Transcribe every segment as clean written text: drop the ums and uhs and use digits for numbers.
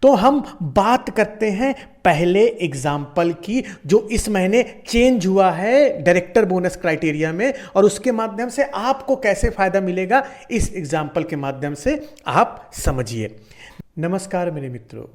तो हम बात करते हैं पहले एग्जाम्पल की जो इस महीने चेंज हुआ है डायरेक्टर बोनस क्राइटेरिया में, और उसके माध्यम से आपको कैसे फायदा मिलेगा इस एग्जाम्पल के माध्यम से आप समझिए। नमस्कार मेरे मित्रों,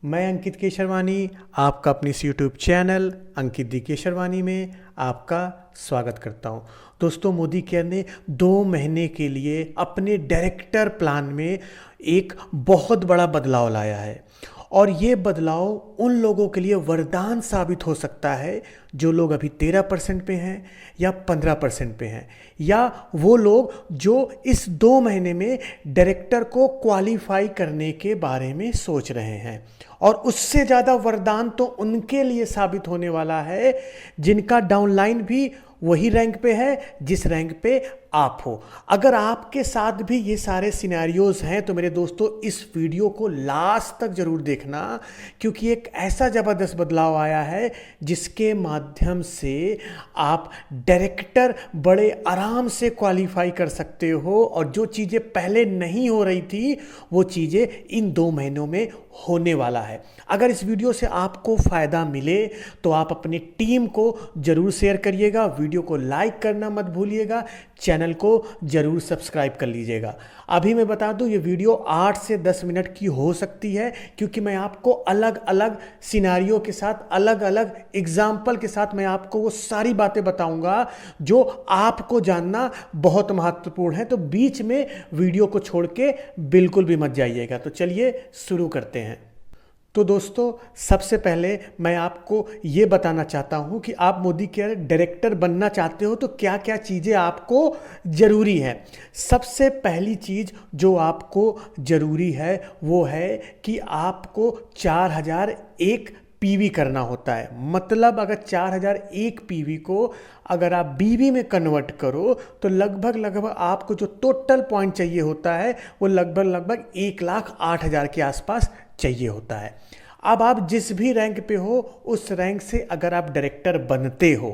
मैं अंकित केशरवानी आपका अपनी इस यूट्यूब चैनल अंकित दी केशरवानी में आपका स्वागत करता हूं। दोस्तों, मोदी केयर ने 2 महीने के लिए अपने डायरेक्टर प्लान में एक बहुत बड़ा बदलाव लाया है, और ये बदलाव उन लोगों के लिए वरदान साबित हो सकता है जो लोग अभी 13% पे हैं या 15% पे हैं, या वो लोग जो इस 2 महीने में डायरेक्टर को क्वालिफाई करने के बारे में सोच रहे हैं। और उससे ज़्यादा वरदान तो उनके लिए साबित होने वाला है जिनका डाउनलाइन भी वही रैंक पे है जिस रैंक पे आप हो। अगर आपके साथ भी ये सारे सिनेरियोज हैं तो मेरे दोस्तों इस वीडियो को लास्ट तक जरूर देखना, क्योंकि एक ऐसा ज़बरदस्त बदलाव आया है जिसके माध्यम से आप डायरेक्टर बड़े आराम से क्वालिफाई कर सकते हो, और जो चीज़ें पहले नहीं हो रही थी वो चीज़ें इन 2 महीनों में होने वाला है। अगर इस वीडियो से आपको फ़ायदा मिले तो आप अपनी टीम को ज़रूर शेयर करिएगा, वीडियो को लाइक करना मत भूलिएगा, चैनल को ज़रूर सब्सक्राइब कर लीजिएगा। अभी मैं बता दूं ये वीडियो 8 से 10 मिनट की हो सकती है, क्योंकि मैं आपको अलग अलग सिनारियों के साथ, अलग अलग एग्जाम्पल के साथ मैं आपको वो सारी बातें बताऊंगा जो आपको जानना बहुत महत्वपूर्ण है। तो बीच में वीडियो को छोड़ के बिल्कुल भी मत जाइएगा। तो चलिए शुरू करते हैं। तो दोस्तों, सबसे पहले मैं आपको ये बताना चाहता हूँ कि आप मोदी केयर डायरेक्टर बनना चाहते हो तो क्या क्या चीज़ें आपको ज़रूरी है। सबसे पहली चीज़ जो आपको ज़रूरी है वो है कि आपको 4001 पीवी करना होता है। मतलब अगर 4001 पीवी को अगर आप बीवी में कन्वर्ट करो तो लगभग आपको जो टोटल पॉइंट चाहिए होता है वो लगभग 1,08,000 के आसपास चाहिए होता है। अब आप जिस भी रैंक पे हो उस रैंक से अगर आप डायरेक्टर बनते हो,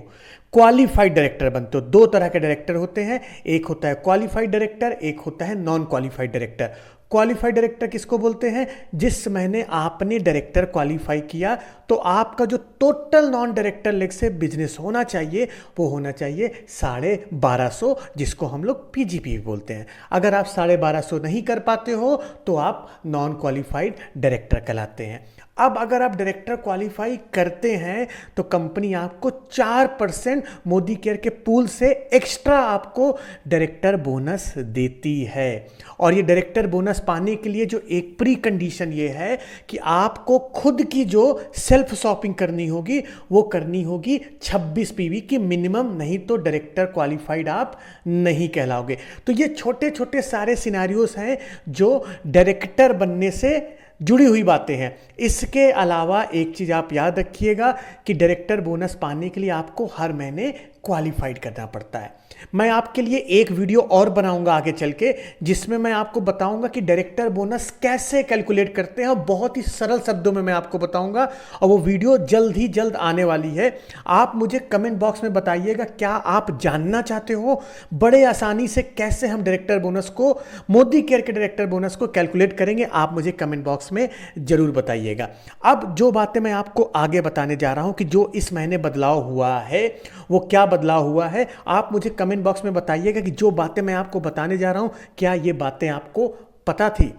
क्वालिफाइड डायरेक्टर बनते हो, 2 तरह के डायरेक्टर होते हैं, एक होता है क्वालिफाइड डायरेक्टर, एक होता है non qualified director. Qualified director किसको बोलते हैं? जिस महीने आपने डायरेक्टर क्वालिफाई किया तो आपका जो टोटल नॉन डायरेक्टर लेग से बिजनेस होना चाहिए वो होना चाहिए 1250, जिसको हम लोग पीजीपी बोलते हैं। अगर आप 1250 नहीं कर पाते हो तो आप नॉन क्वालिफाइड डायरेक्टर कहलाते हैं। अब अगर आप डायरेक्टर क्वालिफाई करते हैं तो कंपनी आपको 4% मोदी केयर के पूल से एक्स्ट्रा आपको डायरेक्टर बोनस देती है। और ये डायरेक्टर बोनस पाने के लिए जो एक प्री कंडीशन ये है कि आपको खुद की जो सेल्फ शॉपिंग करनी होगी वो करनी होगी 26 पीवी की मिनिमम, नहीं तो डायरेक्टर क्वालिफाइड आप नहीं कहलाओगे। तो ये छोटे छोटे सारे सिनेरियोज हैं जो डायरेक्टर बनने से जुड़ी हुई बातें हैं। इसके अलावा एक चीज़ आप याद रखिएगा कि डायरेक्टर बोनस पाने के लिए आपको हर महीने क्वालिफाइड करना पड़ता है। मैं आपके लिए एक वीडियो और बनाऊंगा आगे चल के, जिसमें मैं आपको बताऊंगा कि डायरेक्टर बोनस कैसे कैलकुलेट करते हैं, और बहुत ही सरल शब्दों में मैं आपको बताऊंगा, और वो वीडियो जल्द ही जल्द आने वाली है। आप मुझे कमेंट बॉक्स में बताइएगा क्या आप जानना चाहते हो बड़े आसानी से कैसे हम डायरेक्टर बोनस को, मोदी केयर के डायरेक्टर बोनस को कैलकुलेट करेंगे। आप मुझे कमेंट बॉक्स में जरूर बताइएगा। अब जो बातें मैं आपको आगे बताने जा रहा हूं कि जो इस महीने बदलाव हुआ है वो क्या बदलाव हुआ है, आप मुझे कमेंट बॉक्स में बताइएगा कि जो बातें मैं आपको बताने जा रहा हूं क्या ये बातें आपको पता थी।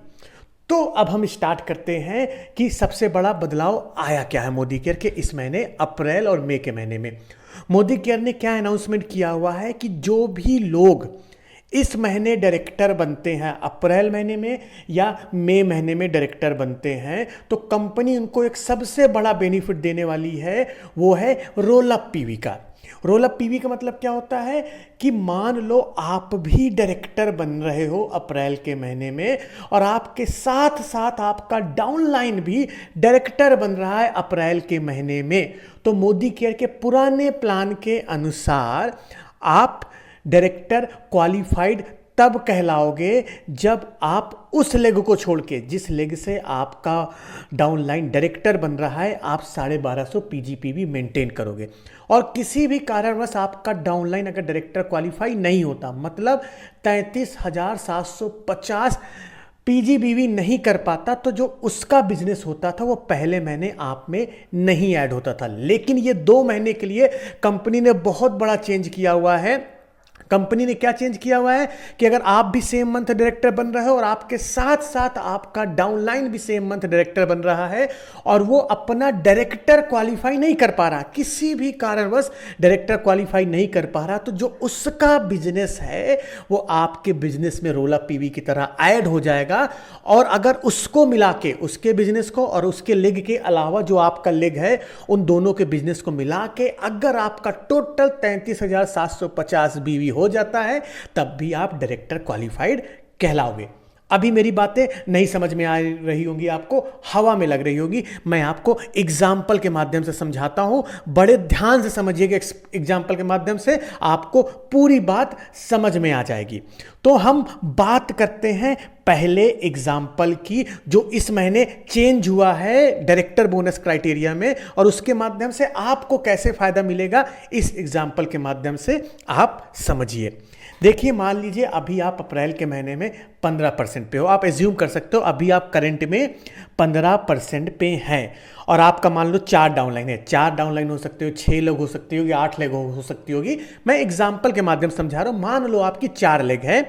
तो अब हम स्टार्ट करते हैं कि सबसे बड़ा बदलाव आया क्या है मोदी केयर के इस महीने अप्रैल और मई के महीने में। मोदी केयर ने क्या अनाउंसमेंट किया हुआ है कि जो भी लोग इस महीने डायरेक्टर बनते हैं, अप्रैल महीने में या मई महीने में डायरेक्टर बनते हैं, तो कंपनी उनको एक सबसे बड़ा बेनिफिट देने वाली है, वो है रोल अप पीवी का। रोल अप पीवी का मतलब क्या होता है कि मान लो आप भी डायरेक्टर बन रहे हो अप्रैल के महीने में, और आपके साथ साथ आपका डाउनलाइन भी डायरेक्टर बन रहा है अप्रैल के महीने में, तो मोदी केयर के पुराने प्लान के अनुसार आप डायरेक्टर क्वालिफाइड तब कहलाओगे जब आप उस लेग को छोड़ के, जिस लेग से आपका डाउनलाइन डायरेक्टर बन रहा है, आप 1250 पीजीपीवी मेंटेन करोगे। और किसी भी कारणवश आपका डाउनलाइन अगर डायरेक्टर क्वालिफाई नहीं होता, मतलब 33,750 पीजीबीवी नहीं कर पाता तो जो उसका बिजनेस होता था वो पहले महीने आप में नहीं ऐड होता था। लेकिन ये 2 महीने के लिए कंपनी ने बहुत बड़ा चेंज किया हुआ है। कंपनी ने क्या चेंज किया हुआ है कि अगर आप भी सेम मंथ डायरेक्टर बन रहे हो और आपके साथ साथ आपका डाउनलाइन भी सेम मंथ डायरेक्टर बन रहा है और वो अपना डायरेक्टर क्वालिफाई नहीं कर पा रहा, किसी भी कारणवश डायरेक्टर क्वालिफाई नहीं कर पा रहा, तो जो उसका बिजनेस है वो आपके बिजनेस में रोल अप पीवी की तरह ऐड हो जाएगा। और अगर उसको मिला के, उसके बिजनेस को और उसके लेग के अलावा जो आपका लेग है, उन दोनों के बिजनेस को मिला के अगर आपका टोटल 33,750 बीवी हो जाता है, तब भी आप डायरेक्टर क्वालिफाइड कहलाओगे। अभी मेरी बातें नहीं समझ में आ रही होंगी, आपको हवा में लग रही होगी, मैं आपको एग्जाम्पल के माध्यम से समझाता हूं। बड़े ध्यान से समझिएगा, एग्जाम्पल के माध्यम से आपको पूरी बात समझ में आ जाएगी। तो हम बात करते हैं पहले एग्जाम्पल की जो इस महीने चेंज हुआ है डायरेक्टर बोनस क्राइटेरिया में, और उसके माध्यम से आपको कैसे फायदा मिलेगा इस एग्जाम्पल के माध्यम से आप समझिए। देखिए, मान लीजिए अभी आप अप्रैल के महीने में 15% पे हो। आप एज्यूम कर सकते हो अभी आप करंट में 15% पे हैं और आपका मान लो 4 डाउनलाइन है। 4 डाउनलाइन हो सकते हो, 6 लोग हो सकती होगी, 8 लेग हो सकती होगी। मैं एग्जाम्पल के माध्यम से समझा रहा हूं। मान लो आपकी 4 लेग है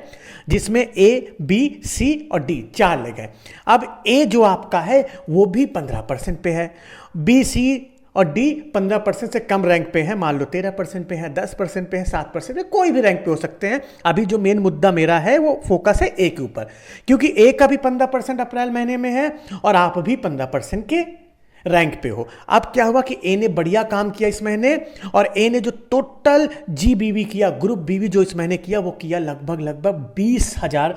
जिसमें ए, बी, सी और डी 4 लेग है। अब ए जो आपका है वो भी 15% पे है, बी, सी और डी 15% से कम रैंक पे है, मान लो 13% पे है, 10% पे है, 7% पे, कोई भी रैंक पे हो सकते हैं। अभी जो मेन मुद्दा मेरा है वो फोकस है ए के ऊपर, क्योंकि ए का भी 15% अप्रैल महीने में है और आप भी 15% के रैंक पे हो। अब क्या हुआ कि ए ने बढ़िया काम किया इस महीने, और ए ने जो टोटल जीबीवी किया, ग्रुप बीवी जो इस महीने किया, वो किया लगभग 20,000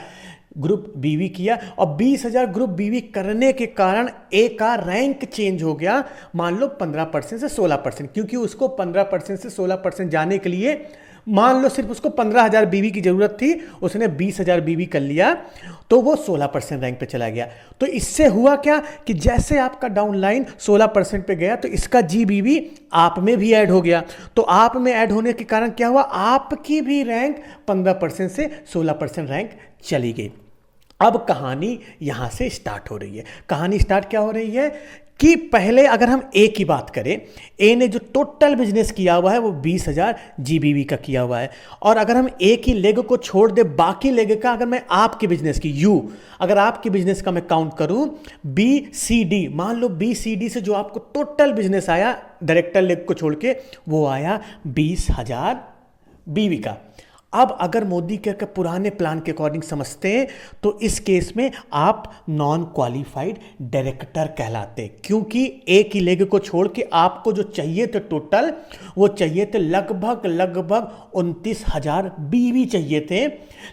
ग्रुप बीवी किया। और 20,000 ग्रुप बीवी करने के कारण ए का रैंक चेंज हो गया, मान लो 15% से 16%, क्योंकि उसको 15% से 16% जाने के लिए मान लो सिर्फ उसको 15,000 बीवी की जरूरत थी, उसने 20,000 बीवी कर लिया, तो वो 16% रैंक पे चला गया। तो इससे हुआ क्या कि जैसे आपका डाउनलाइन 16% पे गया तो इसका जीबीवी आप में भी ऐड हो गया। तो आप में ऐड होने के कारण क्या हुआ, आपकी भी रैंक 15% से 16% रैंक चली गई। अब कहानी यहां से स्टार्ट हो रही है। कहानी स्टार्ट क्या हो रही है कि पहले अगर हम ए की बात करें, ए ने जो टोटल बिजनेस किया हुआ है वो 20,000 जीबीवी का किया हुआ है। और अगर हम ए की लेग को छोड़ दे, बाकी लेग का अगर मैं आपके बिजनेस की अगर आपके बिजनेस का मैं काउंट करूं, बी सी डी, मान लो बी सी डी से जो आपको टोटल बिजनेस आया डायरेक्टर लेग को छोड़ के, वो आया 20,000 बीवी का। अब अगर मोदी के पुराने प्लान के अकॉर्डिंग समझते हैं तो इस केस में आप नॉन क्वालिफाइड डायरेक्टर कहलाते, क्योंकि ए की लेग को छोड़ के आपको जो चाहिए थे टोटल, वो चाहिए थे लगभग 29,000 बीवी चाहिए थे,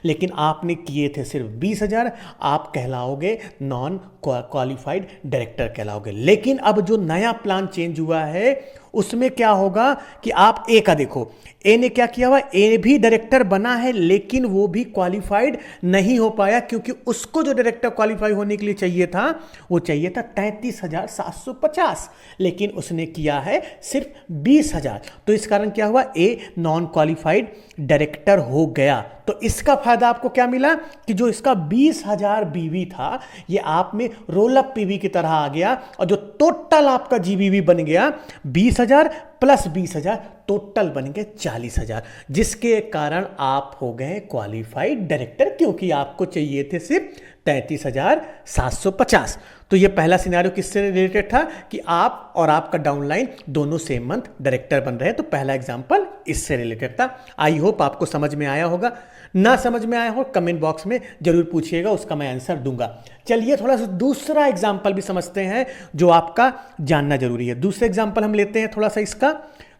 लेकिन आपने किए थे सिर्फ 20,000। आप कहलाओगे नॉन क्वालिफाइड डायरेक्टर कहलाओगे। लेकिन अब जो नया प्लान चेंज हुआ है उसमें क्या होगा कि आप ए का देखो, ए ने क्या किया हुआ, ए भी डायरेक्टर बना है लेकिन वो भी क्वालिफाइड नहीं हो पाया, क्योंकि उसको जो डायरेक्टर क्वालिफाई होने के लिए चाहिए था वो चाहिए था 33,750, लेकिन उसने किया है सिर्फ 20,000। तो इस कारण क्या हुआ, ए नॉन क्वालिफाइड डायरेक्टर हो गया। तो इसका फायदा आपको क्या मिला कि जो इसका 20,000 बीवी था ये आप में रोल अप पीवी की तरह आ गया, और जो टोटल आपका जीबीवी बन गया 20,000 प्लस 20,000 टोटल बन गए 40,000, जिसके कारण आप हो गए क्वालिफाइड डायरेक्टर, क्योंकि आपको चाहिए थे सिर्फ 33,750। तो ये पहला सिनेरियो किससे रिलेटेड था कि आप और आपका डाउनलाइन दोनों सेम मंथ डायरेक्टर बन रहे हैं। तो पहला एग्जांपल इससे रिलेटेड था। आई होप आपको समझ में आया होगा। ना समझ में आया हो कमेंट बॉक्स में जरूर पूछिएगा, उसका मैं आंसर दूंगा। चलिए थोड़ा सा दूसरा एग्जांपल भी समझते हैं जो आपका जानना जरूरी है। दूसरा एग्जांपल हम लेते हैं थोड़ा सा इसका।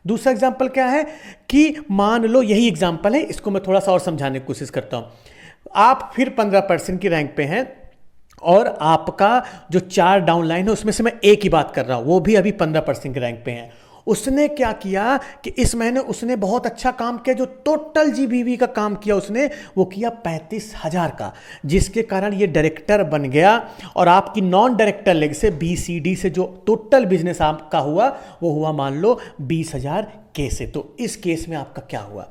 दूसरा एग्जांपल क्या है कि मान लो यही एग्जांपल है, इसको मैं थोड़ा सा और समझाने की कोशिश करता हूं। आप फिर 15% की रैंक पे हैं और आपका जो 4 डाउनलाइन है उसमें से मैं ए की बात कर रहा हूं, वो भी अभी 15% की रैंक पे हैं। उसने क्या किया कि इस महीने उसने बहुत अच्छा काम किया, जो टोटल जीबीवी का काम किया उसने वो किया 35,000 का, जिसके कारण ये डायरेक्टर बन गया। और आपकी नॉन डायरेक्टर लेग से बीसीडी से जो टोटल बिजनेस आपका हुआ वो हुआ मान लो 20,000 के से। तो इस केस में आपका क्या हुआ,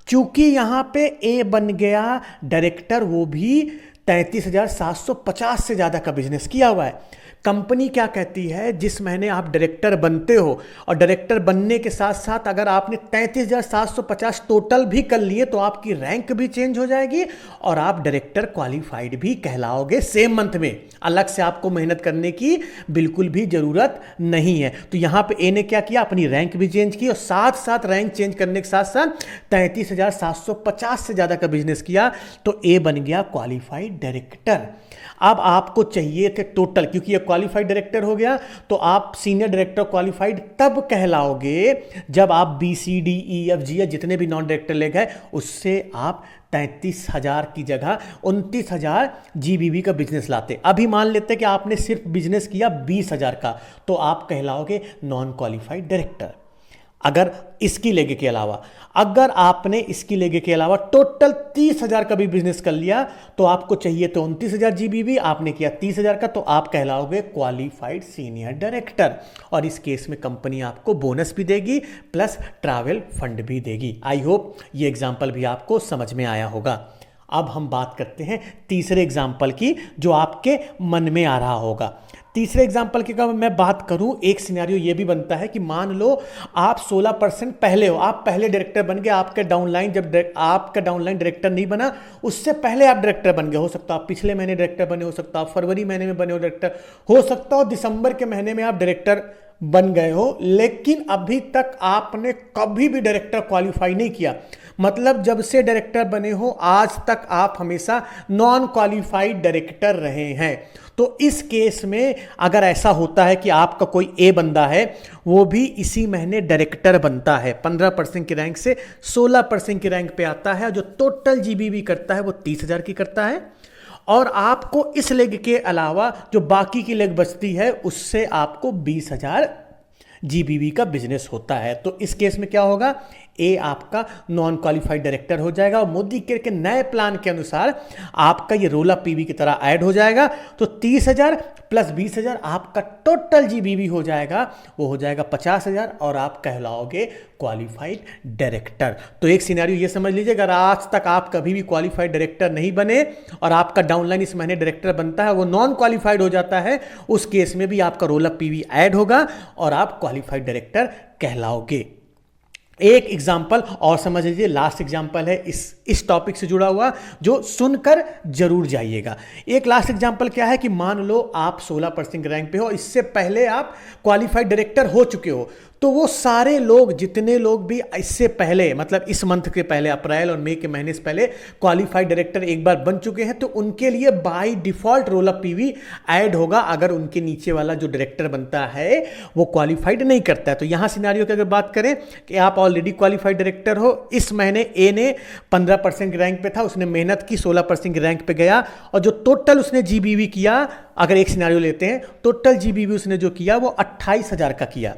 चूंकि यहां पे ए बन गया डायरेक्टर, वो भी 33,750 से ज़्यादा का बिजनेस किया हुआ है। कंपनी क्या कहती है, जिस महीने आप डायरेक्टर बनते हो और डायरेक्टर बनने के साथ साथ अगर आपने 33,750 टोटल भी कर लिए तो आपकी रैंक भी चेंज हो जाएगी और आप डायरेक्टर क्वालिफाइड भी कहलाओगे सेम मंथ में। अलग से आपको मेहनत करने की बिल्कुल भी जरूरत नहीं है। तो यहाँ पे ए ने क्या किया, अपनी रैंक भी चेंज की और साथ साथ रैंक चेंज करने के साथ साथ 33,750 से ज़्यादा का बिजनेस किया, तो ए बन गया क्वालिफाइड डायरेक्टर। अब आपको चाहिए थे टोटल, क्योंकि ये क्वालिफाइड डायरेक्टर हो गया तो आप सीनियर डायरेक्टर क्वालिफाइड तब कहलाओगे जब आप B C D E F G या जितने भी नॉन डायरेक्टर ले गए उससे आप 33,000 की जगह 29,000 जीबीवी का बिजनेस लाते। अभी मान लेते कि आपने सिर्फ बिजनेस किया 20,000 का, तो आप कहलाओगे नॉन क्वालिफाइड डायरेक्टर। अगर इसकी लेगे के अलावा, अगर आपने इसकी लेगे के अलावा टोटल 30,000 का भी बिजनेस कर लिया तो आपको चाहिए तो 29,000 जीबीवी, आपने किया 30,000 का, तो आप कहलाओगे क्वालिफाइड सीनियर डायरेक्टर। और इस केस में कंपनी आपको बोनस भी देगी प्लस ट्रैवल फंड भी देगी। आई होप ये एग्जाम्पल भी आपको समझ में आया होगा। अब हम बात करते हैं तीसरे एग्जाम्पल की जो आपके मन में आ रहा होगा। तीसरे एग्जाम्पल की अगर मैं बात करूं, एक सिनेरियो ये भी बनता है कि मान लो आप 16% पहले हो, आप पहले डायरेक्टर बन गए, आपके डाउनलाइन जब आपका डाउनलाइन डायरेक्टर नहीं बना उससे पहले आप डायरेक्टर बन गए। हो सकता है आप पिछले महीने डायरेक्टर बने, हो सकता है आप फरवरी महीने में बने हो डायरेक्टर, हो सकता हो दिसंबर के महीने में आप डायरेक्टर बन गए हो, लेकिन अभी तक आपने कभी भी डायरेक्टर क्वालिफाई नहीं किया। मतलब जब से डायरेक्टर बने हो आज तक आप हमेशा नॉन क्वालिफाइड डायरेक्टर रहे हैं। तो इस केस में अगर ऐसा होता है कि आपका कोई ए बंदा है, वो भी इसी महीने डायरेक्टर बनता है, 15% की रैंक से 16% की रैंक पे आता है, जो टोटल जीबीवी करता है वो 30,000 की करता है, और आपको इस लेग के अलावा जो बाकी की लेग बचती है उससे आपको 20,000 जीबीवी का बिजनेस होता है। तो इस केस में क्या होगा, ए आपका नॉन क्वालिफाइड डायरेक्टर हो जाएगा और मोदी केयर के नए प्लान के अनुसार आपका ये रोल अप पीवी की तरह ऐड हो जाएगा। तो 30,000 प्लस 20,000 आपका टोटल जीबीवी हो जाएगा, वो हो जाएगा 50,000 और आप कहलाओगे क्वालिफाइड डायरेक्टर। तो एक सिनेरियो ये समझ लीजिए, अगर आज तक आप कभी भी क्वालिफाइड डायरेक्टर नहीं बने और आपका डाउनलाइन इस महीने डायरेक्टर बनता है, वो नॉन क्वालिफाइड हो जाता है, उस केस में भी आपका रोल अप पीवी ऐड होगा और आप क्वालिफाइड डायरेक्टर कहलाओगे। एक एग्जाम्पल और समझ लीजिए, लास्ट एग्जाम्पल है इस टॉपिक से जुड़ा हुआ जो सुनकर जरूर जाइएगा। एक लास्ट एग्जाम्पल क्या है कि मान लो आप 16% रैंक पे हो, इससे पहले आप क्वालिफाइड डायरेक्टर हो चुके हो, तो वो सारे लोग, जितने लोग भी इससे पहले मतलब इस मंथ के पहले अप्रैल और मई के महीने से पहले क्वालिफाइड डायरेक्टर एक बार बन चुके हैं, तो उनके लिए by default roll up PV add होगा अगर उनके नीचे वाला जो डायरेक्टर बनता है वो क्वालिफाइड नहीं करता है। तो यहां सिनेरियो की अगर बात करें कि आप ऑलरेडी क्वालिफाइड डायरेक्टर हो, इस महीने ए ने 15% रैंक पे था, उसने मेहनत की 16% की रैंक पे गया और जो टोटल उसने जीबीवी किया, अगर एक सिनेरियो लेते हैं, टोटल जीबीवी उसने जो किया वो 28,000 का किया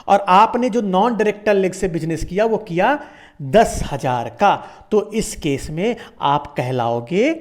और आपने जो नॉन डायरेक्टर लेग से बिजनेस किया वो किया 10,000 का। तो इस केस में आप कहलाओगे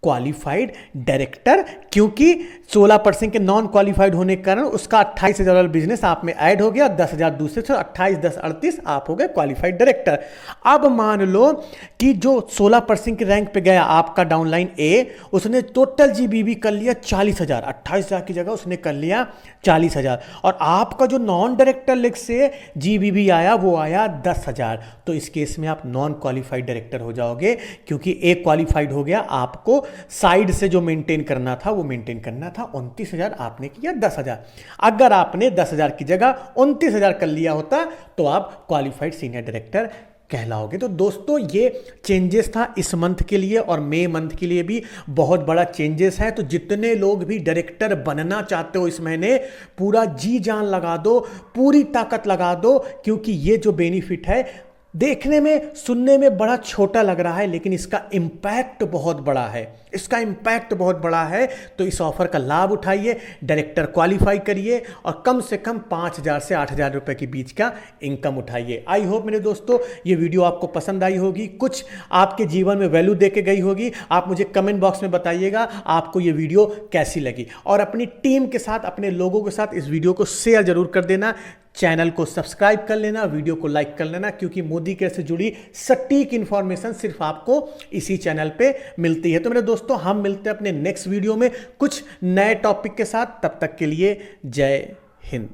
क्वालिफाइड डायरेक्टर, क्योंकि 16% के नॉन क्वालिफाइड होने के कारण उसका 28,000 वाला बिजनेस आप में ऐड हो गया, 10,000 दूसरे से, 28 10 38 आप हो गए क्वालिफाइड डायरेक्टर। अब मान लो कि जो 16% के रैंक पे गया आपका डाउनलाइन ए, उसने टोटल जीबीवी कर लिया 40,000, 28,000 की जगह उसने कर लिया 40,000 और आपका जो नॉन डायरेक्टर लेग से जीबीवी आया वो आया 10,000। तो इस केस में आप नॉन क्वालिफाइड डायरेक्टर हो जाओगे, क्योंकि ए क्वालिफाइड हो गया, आपको साइड से जो मेंटेन करना था वो मेंटेन करना था। 29,000 आपने किया 10,000। अगर आपने 10,000 की जगह 29,000 कर लिया होता तो आप क्वालिफाइड सीनियर डायरेक्टर कहलाओगे। तो दोस्तों ये चेंजेस था इस मंथ के लिए और मई मंथ के लिए भी बहुत बड़ा चेंजेस है। तो जितने लोग भी डायरेक्टर बनना चाहते हो इस महीने, पूरा जी जान लगा दो, पूरी ताकत लगा दो, क्योंकि ये जो बेनिफिट है देखने में सुनने में बड़ा छोटा लग रहा है, लेकिन इसका इम्पैक्ट बहुत बड़ा है, इसका इम्पैक्ट बहुत बड़ा है। तो इस ऑफर का लाभ उठाइए, डायरेक्टर क्वालिफाई करिए और कम से कम 5,000 से 8,000 रुपए के बीच का इनकम उठाइए। आई होप मेरे दोस्तों ये वीडियो आपको पसंद आई होगी, कुछ आपके जीवन में वैल्यू दे के गई होगी। आप मुझे कमेंट बॉक्स में बताइएगा आपको ये वीडियो कैसी लगी और अपनी टीम के साथ, अपने लोगों के साथ इस वीडियो को शेयर जरूर कर देना, चैनल को सब्सक्राइब कर लेना, वीडियो को लाइक कर लेना, क्योंकि मोदी केयर से जुड़ी सटीक इंफॉर्मेशन सिर्फ आपको इसी चैनल पे मिलती है। तो मेरे दोस्तों, हम मिलते हैं अपने नेक्स्ट वीडियो में कुछ नए टॉपिक के साथ। तब तक के लिए जय हिंद।